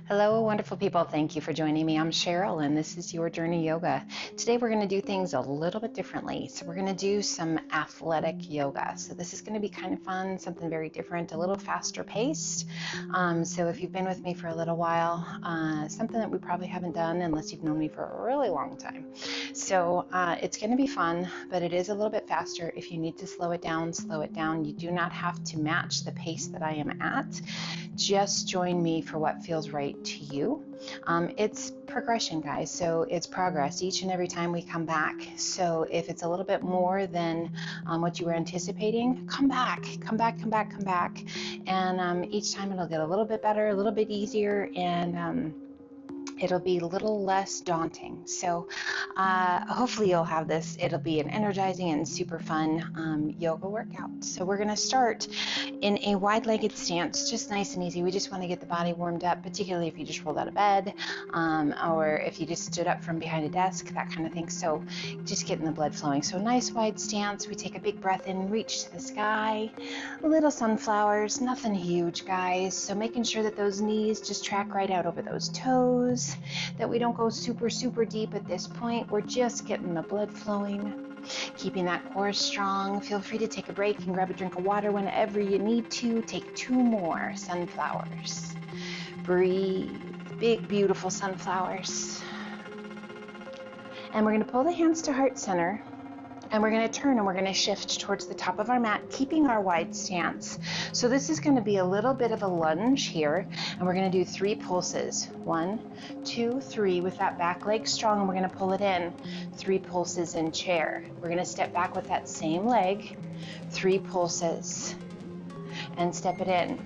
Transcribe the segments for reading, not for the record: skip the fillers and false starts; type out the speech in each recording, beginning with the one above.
Hello, wonderful people. Thank you for joining me. I'm Cheryl, and this is Your Journey Yoga. Today, we're going to do things a little bit differently. So, we're going to do some athletic yoga. So, this is going to be kind of fun, something very different, a little faster paced. So, if you've been with me for a little while, something that we probably haven't done unless you've known me for a really long time. So, it's going to be fun, but it is a little bit faster. If you need to slow it down, slow it down. You do not have to match the pace that I am at. Just join me for what feels right to you. It's progression, guys, so it's progress each and every time we come back. So if it's a little bit more than what you were anticipating, come back. And each time it'll get a little bit better, a little bit easier, and it'll be a little less daunting. So hopefully you'll have this. It'll be an energizing and super fun yoga workout. So we're going to start in a wide-legged stance, just nice and easy. We just want to get the body warmed up, particularly if you just rolled out of bed or if you just stood up from behind a desk, that kind of thing. So just getting the blood flowing. So nice wide stance. We take a big breath in, reach to the sky. Little sunflowers, nothing huge, guys. So making sure that those knees just track right out over those toes, that we don't go super deep at this point. We're just getting the blood flowing, keeping that core strong. Feel free to take a break and grab a drink of water whenever you need to. Take 2 more sunflowers. Breathe. Big, beautiful sunflowers. And we're going to pull the hands to heart center. And we're going to turn and we're going to shift towards the top of our mat, keeping our wide stance. So this is going to be a little bit of a lunge here, and we're going to do 3 pulses. 1, 2, 3 with that back leg strong, and we're going to pull it in. 3 pulses in chair. We're going to step back with that same leg, 3 pulses, and step it in.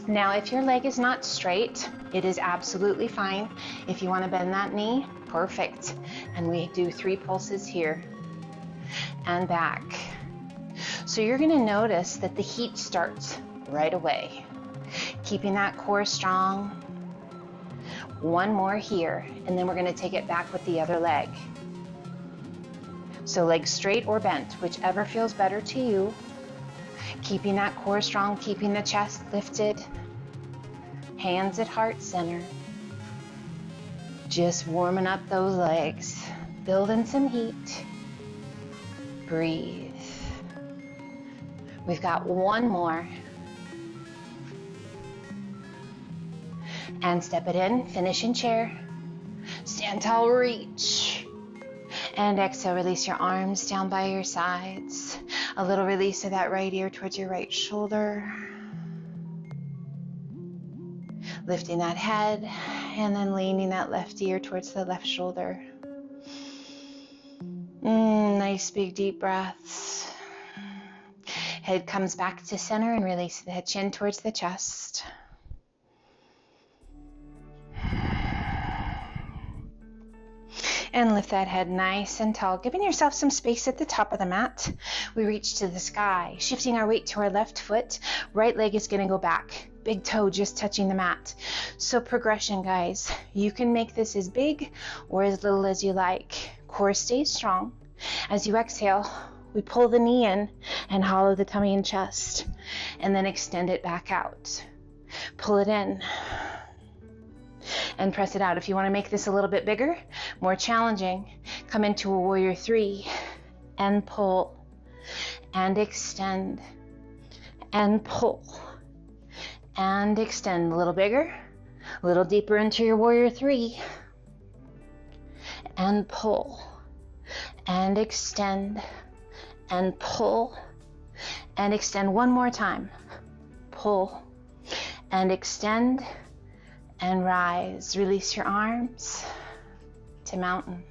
Now, if your leg is not straight, it is absolutely fine. If you want to bend that knee, perfect. And we do 3 pulses here and back. So you're going to notice that the heat starts right away. Keeping that core strong. 1 more here, and then we're going to take it back with the other leg. So leg straight or bent, whichever feels better to you. Keeping that core strong, keeping the chest lifted. Hands at heart center. Just warming up those legs, building some heat. Breathe. We've got 1 more. And step it in, finish in chair. Stand tall, reach. And exhale, release your arms down by your sides. A little release of that right ear towards your right shoulder. Lifting that head, and then leaning that left ear towards the left shoulder. Nice big deep breaths. Head comes back to center and release the head, chin towards the chest. And lift that head nice and tall, giving yourself some space at the top of the mat. We reach to the sky, shifting our weight to our left foot. Right leg is going to go back. Big toe just touching the mat. So progression, guys. You can make this as big or as little as you like. Core stays strong. As you exhale, we pull the knee in and hollow the tummy and chest, and then extend it back out. Pull it in and press it out. If you want to make this a little bit bigger, more challenging, come into a warrior 3 and pull and extend and pull and extend. A little bigger, a little deeper into your warrior 3 and pull and extend and pull and extend. 1 more time. Pull and extend and rise. Release your arms to mountain.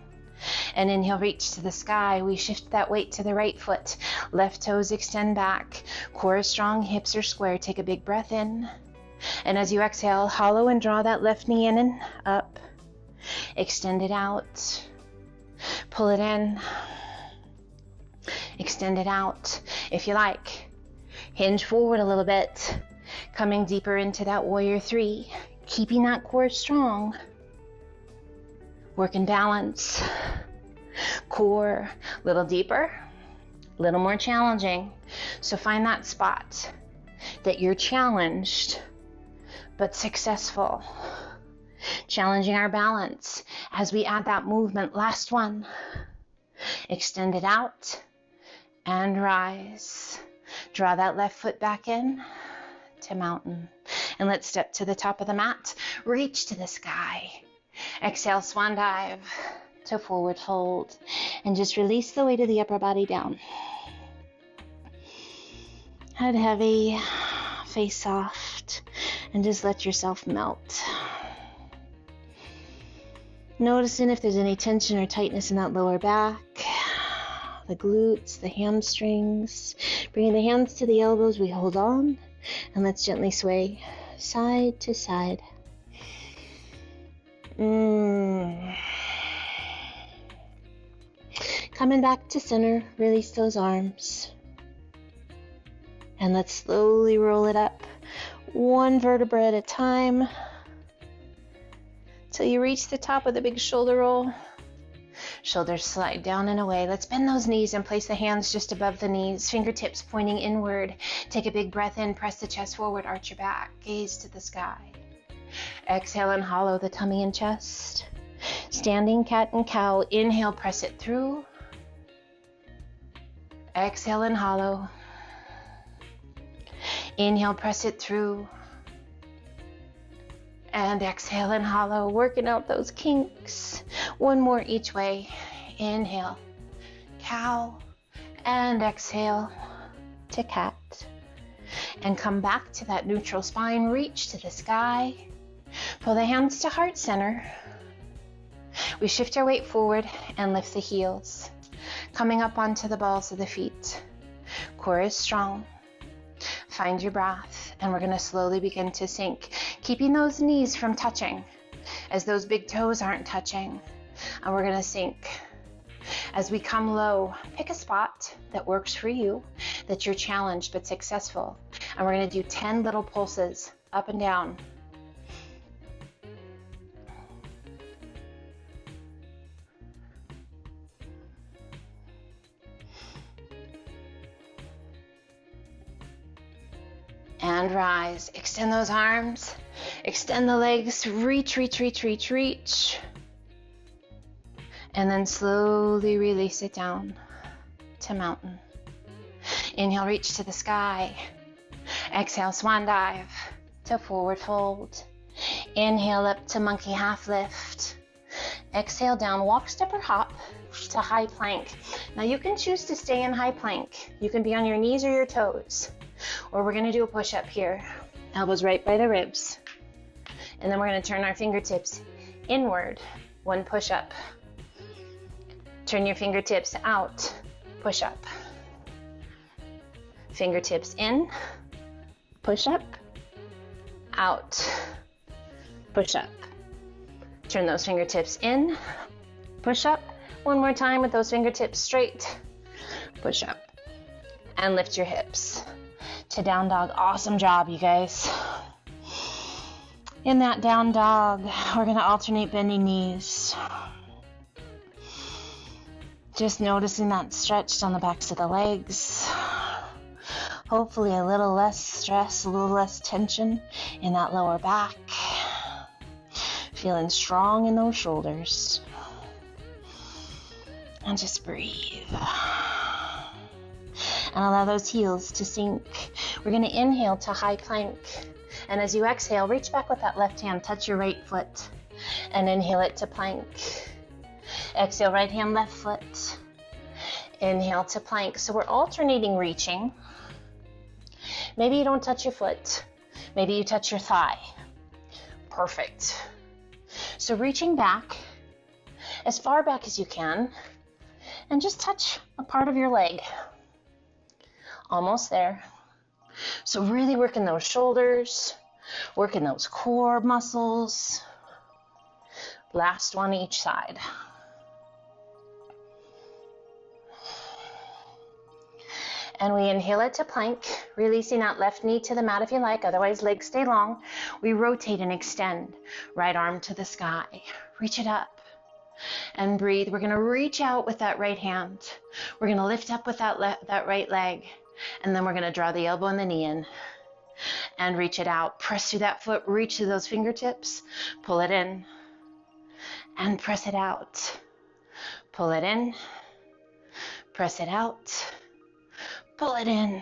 And inhale, reach to the sky. We shift that weight to the right foot. Left toes extend back. Core is strong, hips are square. Take a big breath in. And as you exhale, hollow and draw that left knee in and up. Extend it out. Pull it in. Extend it out. If you like, hinge forward a little bit. Coming deeper into that warrior 3. Keeping that core strong. Working balance. Core, little deeper, little more challenging. So find that spot that you're challenged but successful. challenging our balance as we add that movement. Last one. Extend it out and rise. Draw that left foot back in to mountain. And let's step to the top of the mat. Reach to the sky. Exhale, swan dive to forward fold. And just release the weight of the upper body down. Head heavy, face soft, and just let yourself melt. Noticing if there's any tension or tightness in that lower back, the glutes, the hamstrings. Bringing the hands to the elbows, we hold on, and let's gently sway side to side. Coming back to center, release those arms. And let's slowly roll it up, one vertebra at a time, till you reach the top of the big shoulder roll. Shoulders slide down and away. Let's bend those knees and place the hands just above the knees, fingertips pointing inward. Take a big breath in, press the chest forward, arch your back, gaze to the sky. Exhale and hollow the tummy and chest. Standing cat and cow. Inhale, press it through. Exhale and hollow. Inhale, press it through. And exhale and hollow, working out those kinks. One more each way. Inhale, cow, and exhale to cat. And come back to that neutral spine, reach to the sky. Pull the hands to heart center. We shift our weight forward and lift the heels. Coming up onto the balls of the feet. Core is strong. Find your breath, and we're going to slowly begin to sink, keeping those knees from touching as those big toes aren't touching. And we're going to sink. As we come low, pick a spot that works for you, that you're challenged but successful. And we're going to do 10 little pulses up and down. And rise. Extend those arms. Extend the legs. Reach, reach, reach, reach, reach. And then slowly release it down to mountain. Inhale, reach to the sky. Exhale, swan dive to forward fold. Inhale up to monkey half lift. Exhale down, walk, step, or hop to high plank. Now you can choose to stay in high plank. You can be on your knees or your toes. Or we're going to do a push-up here. Elbows right by the ribs. And then we're going to turn our fingertips inward. One push-up. Turn your fingertips out. Push-up. Fingertips in. Push-up. Out. Push-up. Turn those fingertips in. Push-up. One more time with those fingertips straight. Push-up. And lift your hips. To down dog. Awesome job, you guys. In that down dog, we're going to alternate bending knees. Just noticing that stretch on the backs of the legs. Hopefully a little less stress, a little less tension in that lower back. Feeling strong in those shoulders. And just breathe. And allow those heels to sink. We're going to inhale to high plank. And as you exhale, reach back with that left hand, touch your right foot, and inhale it to plank. Exhale, right hand, left foot. Inhale to plank. So we're alternating reaching. Maybe you don't touch your foot. Maybe you touch your thigh. Perfect. So reaching back, as far back as you can, and just touch a part of your leg. Almost there. So really working those shoulders, working those core muscles. Last one each side. And we inhale it to plank, releasing that left knee to the mat if you like, otherwise legs stay long. We rotate and extend, right arm to the sky. Reach it up and breathe. We're gonna reach out with that right hand. We're gonna lift up with that right leg. And then we're going to draw the elbow and the knee in. and reach it out. Press through that foot, reach through those fingertips, pull it in and press it out. Pull it in, press it out, pull it in,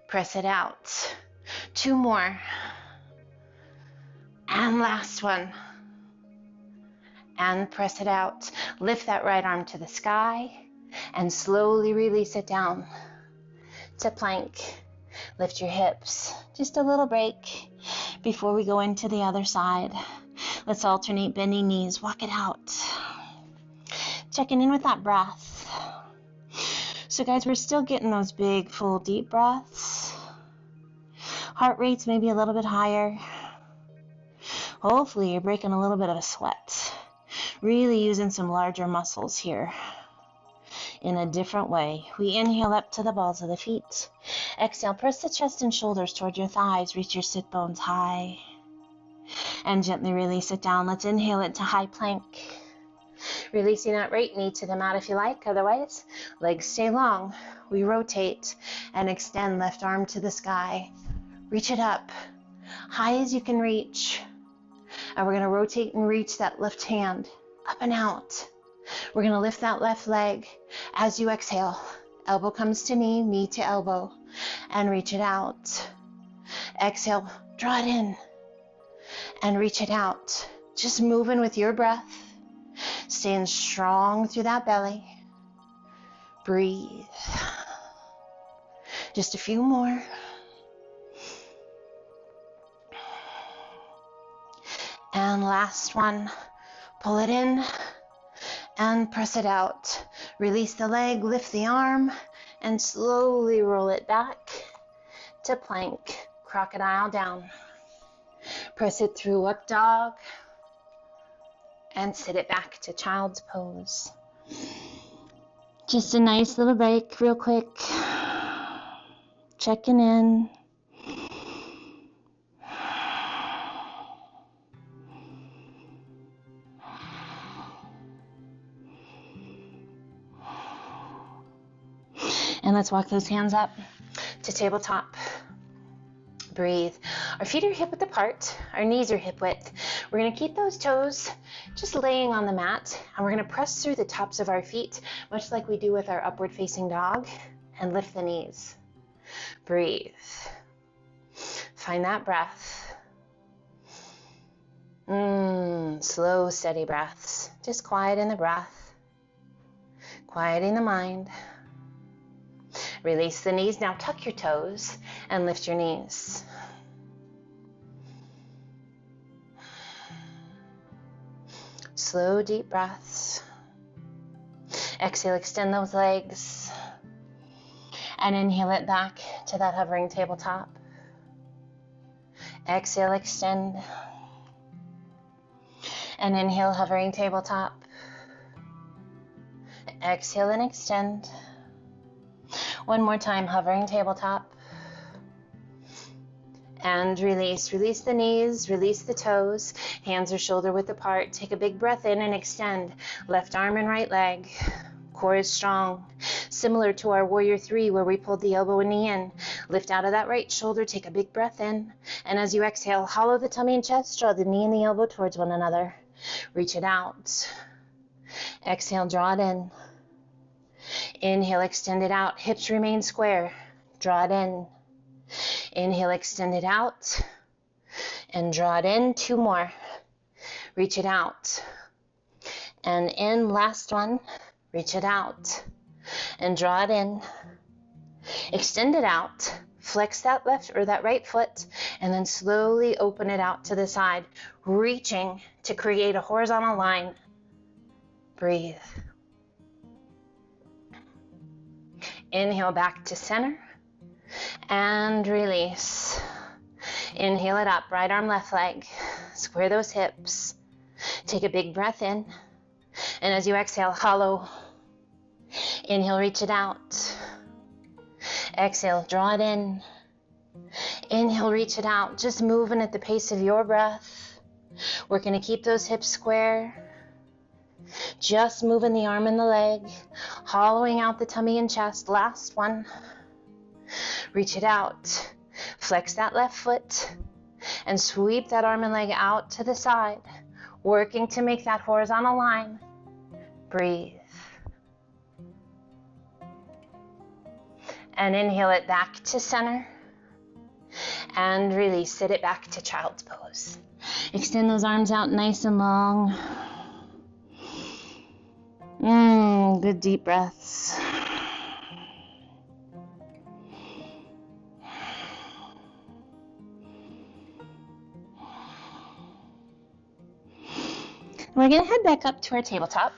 press it out. 2 more. And last one. And press it out. Lift that right arm to the sky and slowly release it down to plank. Lift your hips. Just a little break before we go into the other side. Let's alternate bending knees. Walk it out. Checking in with that breath. So guys, we're still getting those big, full, deep breaths. Heart rate's maybe a little bit higher. Hopefully you're breaking a little bit of a sweat. Really using some larger muscles here in a different way. We inhale up to the balls of the feet. Exhale, press the chest and shoulders toward your thighs. Reach your sit bones high. And gently release it down. Let's inhale it to high plank. Releasing that right knee to the mat if you like. Otherwise, legs stay long. We rotate and extend left arm to the sky. Reach it up, high as you can reach. And we're going to rotate and reach that left hand up and out. We're going to lift that left leg as you exhale. Elbow comes to knee, knee to elbow, and reach it out. Exhale, draw it in, and reach it out. Just moving with your breath. Staying strong through that belly. Breathe. Just a few more. And last one. Pull it in and press it out. Release the leg, lift the arm, and slowly roll it back to plank. Crocodile down. Press it through up dog. And sit it back to child's pose. Just a nice little break, real quick. Checking in. And let's walk those hands up to tabletop. Breathe. Our feet are hip width apart. Our knees are hip width. We're going to keep those toes just laying on the mat, and we're going to press through the tops of our feet, much like we do with our upward facing dog, and lift the knees. Breathe. Find that breath. Slow, steady breaths. Just quiet in the breath. Quieting the mind. Release the knees. Now tuck your toes and lift your knees. Slow, deep breaths. Exhale, extend those legs. And inhale it back to that hovering tabletop. Exhale, extend. And inhale, hovering tabletop. Exhale and extend. One more time, hovering tabletop. And release. Release the knees, release the toes. Hands are shoulder width apart. Take a big breath in and extend. Left arm and right leg. Core is strong. Similar to our Warrior 3 where we pulled the elbow and knee in. Lift out of that right shoulder. Take a big breath in. And as you exhale, hollow the tummy and chest. Draw the knee and the elbow towards one another. Reach it out. Exhale, draw it in. Inhale, extend it out. Hips remain square. Draw it in. Inhale, extend it out. And draw it in. 2 more. Reach it out. And in. Last one. Reach it out. And draw it in. Extend it out. Flex that left or that right foot. And then slowly open it out to the side. Reaching to create a horizontal line. Breathe. Inhale back to center and release. Inhale it up, right arm, left leg. Square those hips. Take a big breath in. And as you exhale, hollow. Inhale, reach it out. Exhale, draw it in. Inhale, reach it out. Just moving at the pace of your breath. We're going to keep those hips square. Just moving the arm and the leg, hollowing out the tummy and chest. Last one. Reach it out. Flex that left foot and sweep that arm and leg out to the side, working to make that horizontal line. Breathe. And inhale it back to center. And release, sit it back to child's pose. Extend those arms out nice and long. Good deep breaths. We're going to head back up to our tabletop.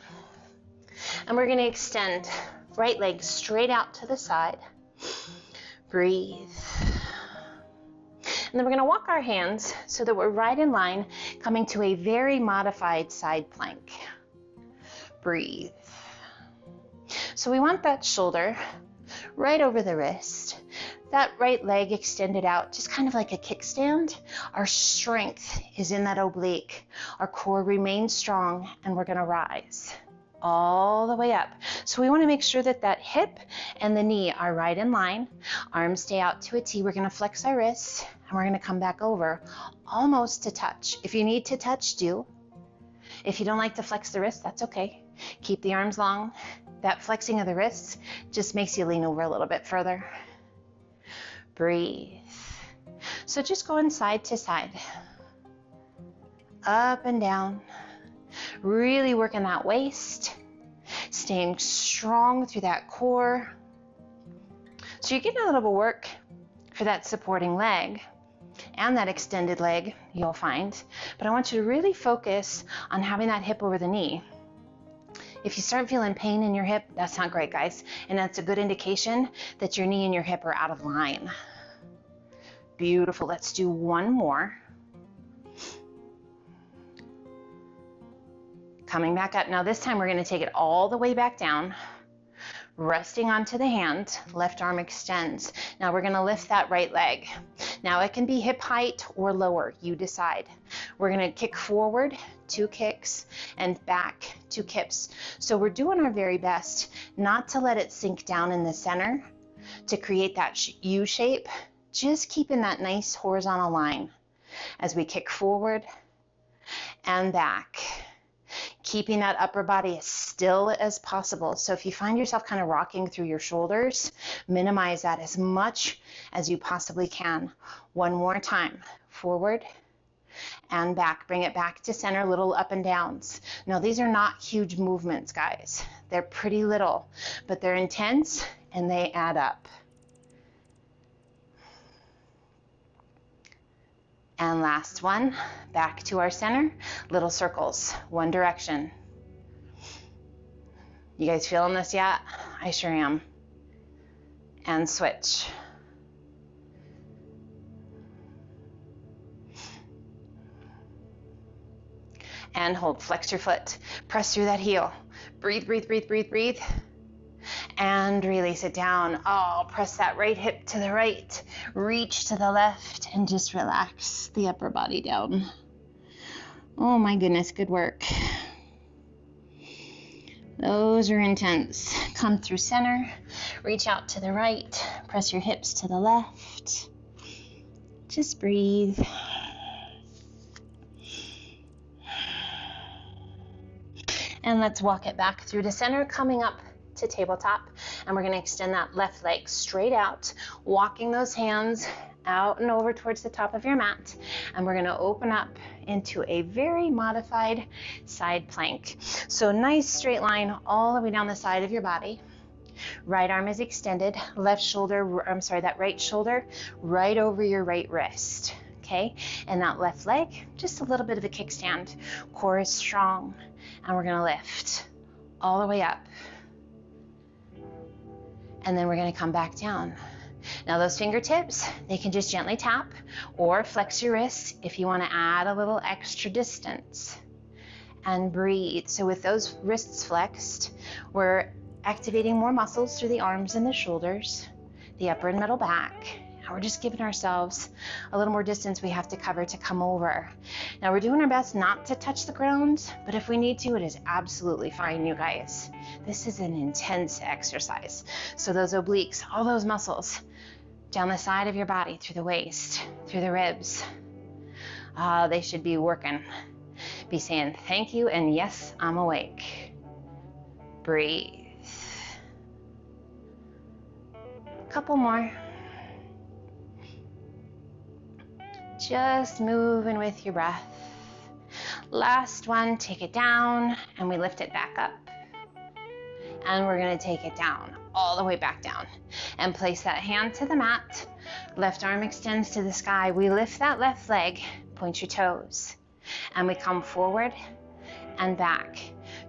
And we're going to extend right leg straight out to the side. Breathe. And then we're going to walk our hands so that we're right in line, coming to a very modified side plank. Breathe. So we want that shoulder right over the wrist, that right leg extended out, just kind of like a kickstand. Our strength is in that oblique. Our core remains strong, and we're going to rise all the way up. So we want to make sure that that hip and the knee are right in line. Arms stay out to a T. We're going to flex our wrists, and we're going to come back over almost to touch. If you need to touch, do. If you don't like to flex the wrist, that's okay. Keep the arms long. That flexing of the wrists just makes you lean over a little bit further. Breathe. So just going side to side, up and down, really working that waist, staying strong through that core. So you're getting a little bit of work for that supporting leg and that extended leg, you'll find. But I want you to really focus on having that hip over the knee. If you start feeling pain in your hip, that's not great, guys. And that's a good indication that your knee and your hip are out of line. Beautiful. Let's do one more. Coming back up. Now this time we're going to take it all the way back down, resting onto the hand. Left arm extends. Now we're going to lift that right leg. Now it can be hip height or lower. You decide. We're going to kick forward, 2 kicks, and back, 2 kips. So we're doing our very best not to let it sink down in the center to create that U shape. Just keeping that nice horizontal line as we kick forward and back. Keeping that upper body as still as possible. So if you find yourself kind of rocking through your shoulders, minimize that as much as you possibly can. One more time. Forward and back. Bring it back to center, little up and downs. Now these are not huge movements, guys. They're pretty little, but they're intense and they add up. And last one, back to our center, little circles, one direction. You guys feeling this yet? I sure am. And switch. And hold, flex your foot, press through that heel. Breathe, breathe, breathe, breathe, breathe. And release it down. Oh, press that right hip to the right, reach to the left, and just relax the upper body down. Oh my goodness, good work. Those are intense. Come through center, reach out to the right, press your hips to the left. Just breathe. And let's walk it back through to center, coming up to tabletop, and we're going to extend that left leg straight out, walking those hands out and over towards the top of your mat, and we're going to open up into a very modified side plank. So nice straight line all the way down the side of your body. Right arm is extended, left shoulder, that right shoulder right over your right wrist. Okay, and that left leg, just a little bit of a kickstand. Core is strong, and we're going to lift all the way up. And then we're going to come back down. Now those fingertips, they can just gently tap or flex your wrists if you want to add a little extra distance. And breathe. So with those wrists flexed, we're activating more muscles through the arms and the shoulders, the upper and middle back. And we're just giving ourselves a little more distance we have to cover to come over. Now we're doing our best not to touch the ground, but if we need to, it is absolutely fine, you guys. This is an intense exercise. So those obliques, all those muscles, down the side of your body, through the waist, through the ribs. They should be working. Be saying thank you and yes, I'm awake. Breathe. Couple more. Just moving with your breath. Last one, take it down and we lift it back up. And we're gonna take it down, all the way back down. And place that hand to the mat. Left arm extends to the sky. We lift that left leg, point your toes. And we come forward and back.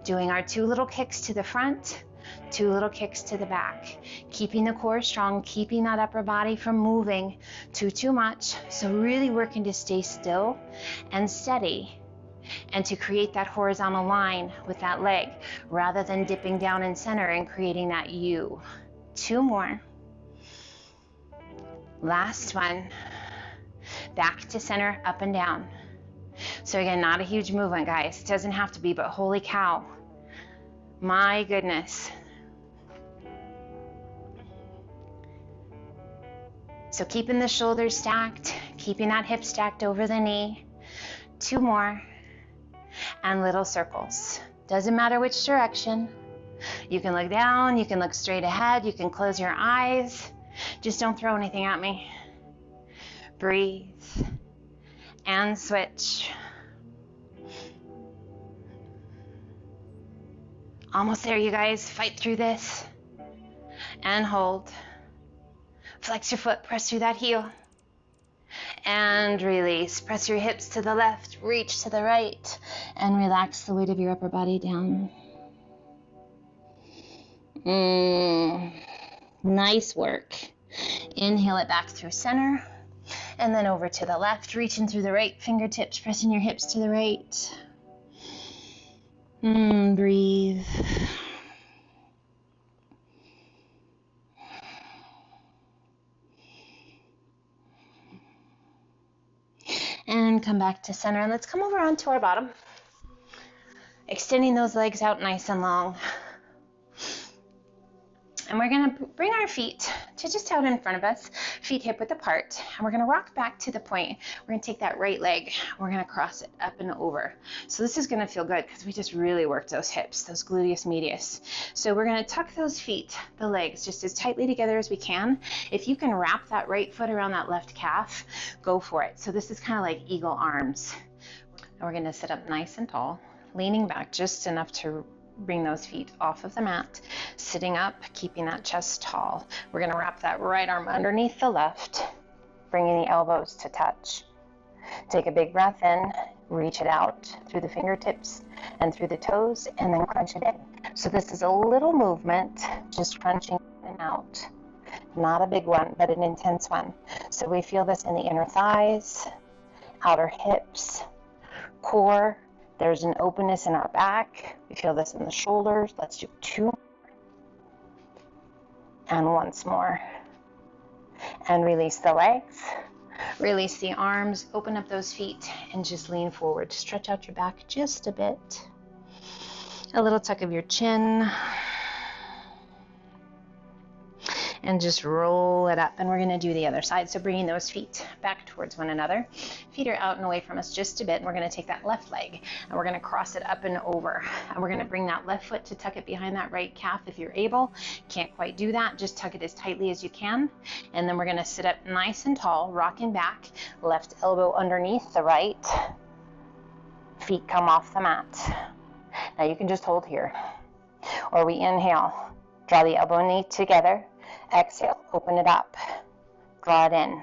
Doing our 2 little kicks to the front, 2 little kicks to the back. Keeping the core strong, keeping that upper body from moving too much. So really working to stay still and steady and to create that horizontal line with that leg rather than dipping down in center and creating that U. 2 more. Last one. Back to center, up and down. So again, not a huge movement, guys. It doesn't have to be, but holy cow. My goodness. So keeping the shoulders stacked, keeping that hip stacked over the knee. 2 more. And little circles. Doesn't matter which direction. You can look down, you can look straight ahead, you can close your eyes. Just don't throw anything at me. Breathe. And switch. Almost there, you guys. Fight through this. And hold. Flex your foot, press through that heel. And release. Press your hips to the left, reach to the right, and relax the weight of your upper body down. Nice work. Inhale it back through center, and then over to the left, reaching through the right fingertips, pressing your hips to the right. Breathe. And come back to center. And let's come over onto our bottom. Extending those legs out nice and long. And we're going to bring our feet to just out in front of us, feet hip width apart. And we're going to rock back to the point. We're going to take that right leg. We're going to cross it up and over. So this is going to feel good because we just really worked those hips, those gluteus medius. So we're going to tuck those feet, the legs, just as tightly together as we can. If you can wrap that right foot around that left calf, go for it. So this is kind of like eagle arms. And we're going to sit up nice and tall, leaning back just enough to bring those feet off of the mat, sitting up, keeping that chest tall. We're going to wrap that right arm underneath the left, bringing the elbows to touch. Take a big breath in, reach it out through the fingertips and through the toes, and then crunch it in. So this is a little movement, just crunching in and out. Not a big one, but an intense one. So we feel this in the inner thighs, outer hips, core. There's an openness in our back. We feel this in the shoulders. Let's do 2. And once more. And release the legs. Release the arms. Open up those feet and just lean forward. Stretch out your back just a bit. A little tuck of your chin. And just roll it up. And we're going to do the other side. So bringing those feet back towards one another. Feet are out and away from us just a bit. And we're going to take that left leg and we're going to cross it up and over. And we're going to bring that left foot to tuck it behind that right calf if you're able. Can't quite do that. Just tuck it as tightly as you can. And then we're going to sit up nice and tall, rocking back. Left elbow underneath the right. Feet come off the mat. Now you can just hold here. Or we inhale. Draw the elbow and knee together. Exhale, open it up, draw it in,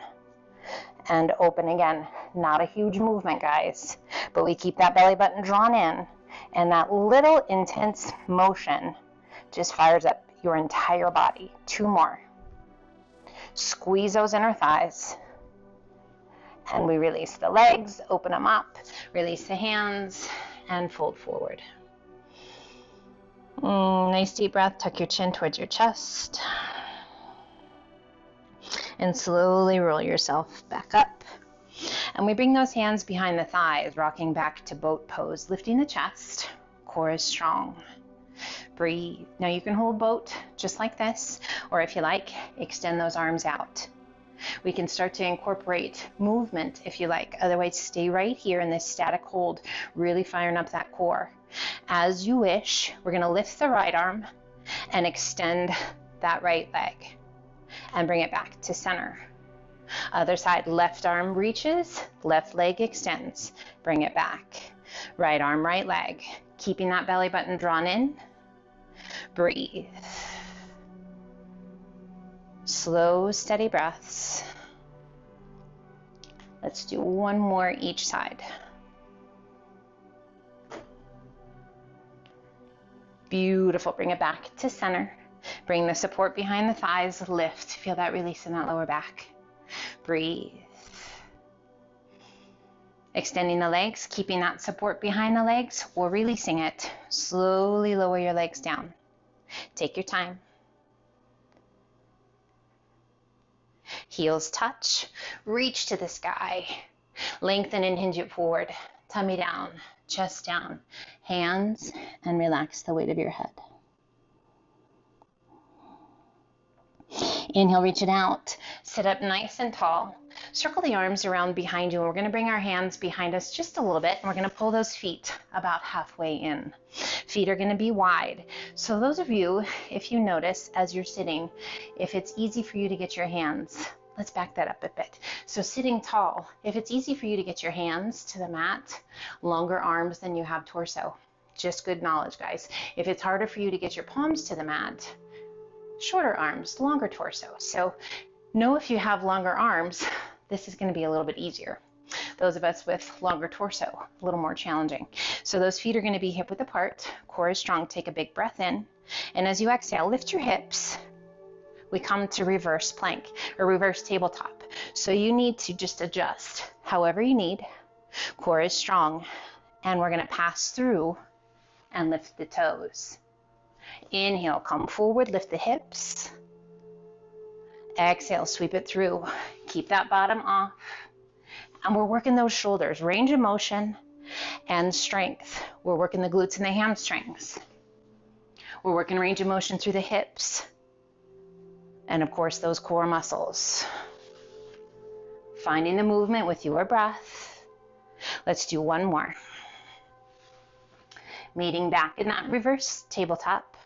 and open again. Not a huge movement, guys, but we keep that belly button drawn in, and that little intense motion just fires up your entire body. 2 more. Squeeze those inner thighs, and we release the legs, open them up, release the hands, and fold forward. Nice deep breath, tuck your chin towards your chest. And slowly roll yourself back up. And we bring those hands behind the thighs, rocking back to boat pose, lifting the chest. Core is strong. Breathe. Now you can hold boat just like this, or if you like, extend those arms out. We can start to incorporate movement if you like. Otherwise, stay right here in this static hold, really firing up that core. As you wish, we're going to lift the right arm and extend that right leg and bring it back to center. Other side, left arm reaches, left leg extends, bring it back. Right arm, right leg, keeping that belly button drawn in. Breathe. Slow, steady breaths. Let's do one more each side. Beautiful. Bring it back to center. Bring the support behind the thighs. Lift. Feel that release in that lower back. Breathe. Extending the legs, keeping that support behind the legs or releasing it. Slowly lower your legs down. Take your time. Heels touch. Reach to the sky. Lengthen and hinge it forward. Tummy down. Chest down. Hands, and relax the weight of your head. Inhale, reach it out. Sit up nice and tall. Circle the arms around behind you. And we're going to bring our hands behind us just a little bit. And we're going to pull those feet about halfway in. Feet are going to be wide. So those of you, if you notice as you're sitting, if it's easy for you to get your hands, let's back that up a bit. So sitting tall, if it's easy for you to get your hands to the mat, longer arms than you have torso. Just good knowledge, guys. If it's harder for you to get your palms to the mat, shorter arms, longer torso. So know if you have longer arms, this is going to be a little bit easier. Those of us with longer torso, a little more challenging. So those feet are going to be hip width apart. Core is strong. Take a big breath in. And as you exhale, lift your hips. We come to reverse plank or reverse tabletop. So you need to just adjust however you need. Core is strong. And we're going to pass through and lift the toes. Inhale, come forward, lift the hips. Exhale, sweep it through. Keep that bottom off. And we're working those shoulders, range of motion and strength. We're working the glutes and the hamstrings. We're working range of motion through the hips. And of course, those core muscles. Finding the movement with your breath. Let's do one more. Meeting back in that reverse tabletop.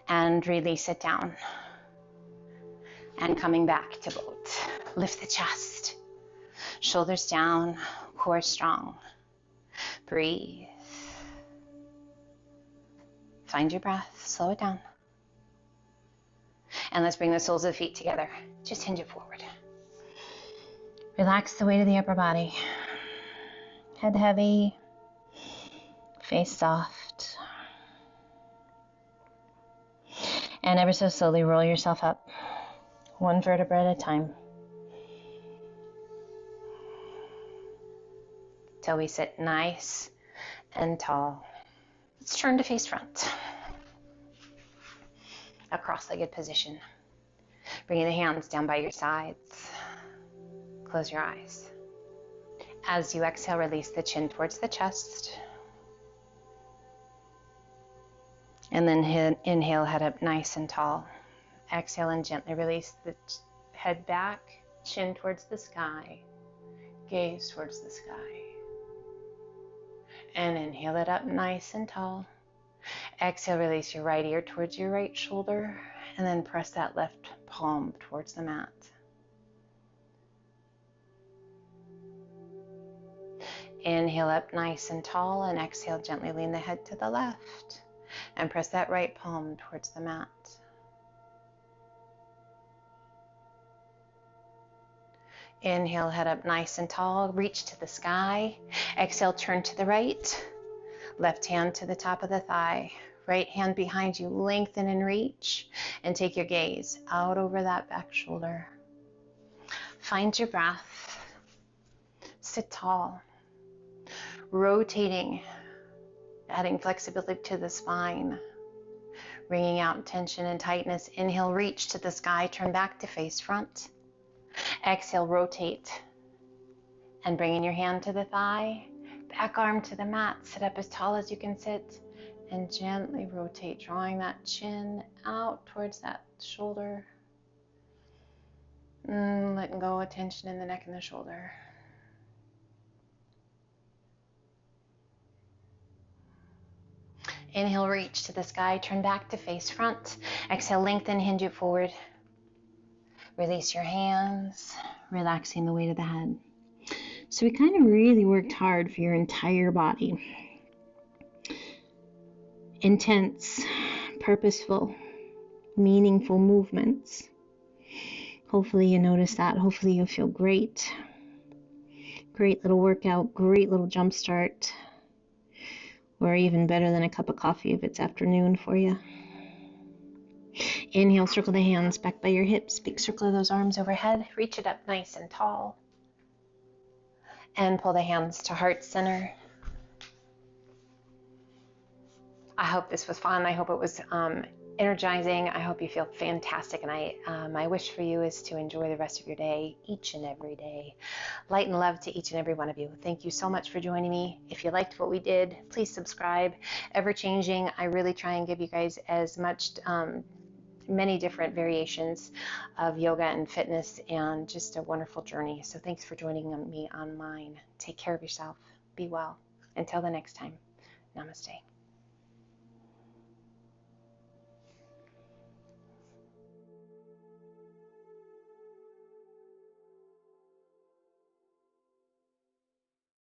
And release it down. And coming back to boat. Lift the chest. Shoulders down, core strong. Breathe. Find your breath, slow it down. And let's bring the soles of the feet together. Just hinge it forward. Relax the weight of the upper body. Head heavy, face soft. And ever so slowly roll yourself up, one vertebra at a time. Till we sit nice and tall. Let's turn to face front. A cross-legged position. Bringing the hands down by your sides. Close your eyes. As you exhale, release the chin towards the chest. And then inhale, head up nice and tall. Exhale and gently release the head back, chin towards the sky, gaze towards the sky. And inhale it up nice and tall. Exhale, release your right ear towards your right shoulder, and then press that left palm towards the mat. Inhale up nice and tall, and exhale, gently lean the head to the left, and press that right palm towards the mat. Inhale, head up nice and tall, reach to the sky. Exhale, turn to the right. Left hand to the top of the thigh. Right hand behind you, lengthen and reach. And take your gaze out over that back shoulder. Find your breath. Sit tall. Rotating, adding flexibility to the spine. Wringing out tension and tightness. Inhale, reach to the sky, turn back to face front. Exhale, rotate. And bringing your hand to the thigh, back arm to the mat, sit up as tall as you can sit, and gently rotate, drawing that chin out towards that shoulder. Letting go of tension in the neck and the shoulder. Inhale, reach to the sky, turn back to face front. Exhale, lengthen, hinge it forward. Release your hands, relaxing the weight of the head. So we kind of really worked hard for your entire body. Intense, purposeful, meaningful movements. Hopefully you notice that. Hopefully you'll feel great. Great little workout, great little jump start. Or even better than a cup of coffee if it's afternoon for you. Inhale, circle the hands back by your hips. Big circle of those arms overhead. Reach it up nice and tall. And pull the hands to heart center. I hope this was fun. I hope it was energizing. I hope you feel fantastic. And my wish for you is to enjoy the rest of your day, each and every day. Light and love to each and every one of you. Thank you so much for joining me. If you liked what we did, please subscribe. Ever changing. I really try and give you guys as much, many different variations of yoga and fitness, and just a wonderful journey. So thanks for joining me on mine. Take care of yourself. Be well. Until the next time. Namaste.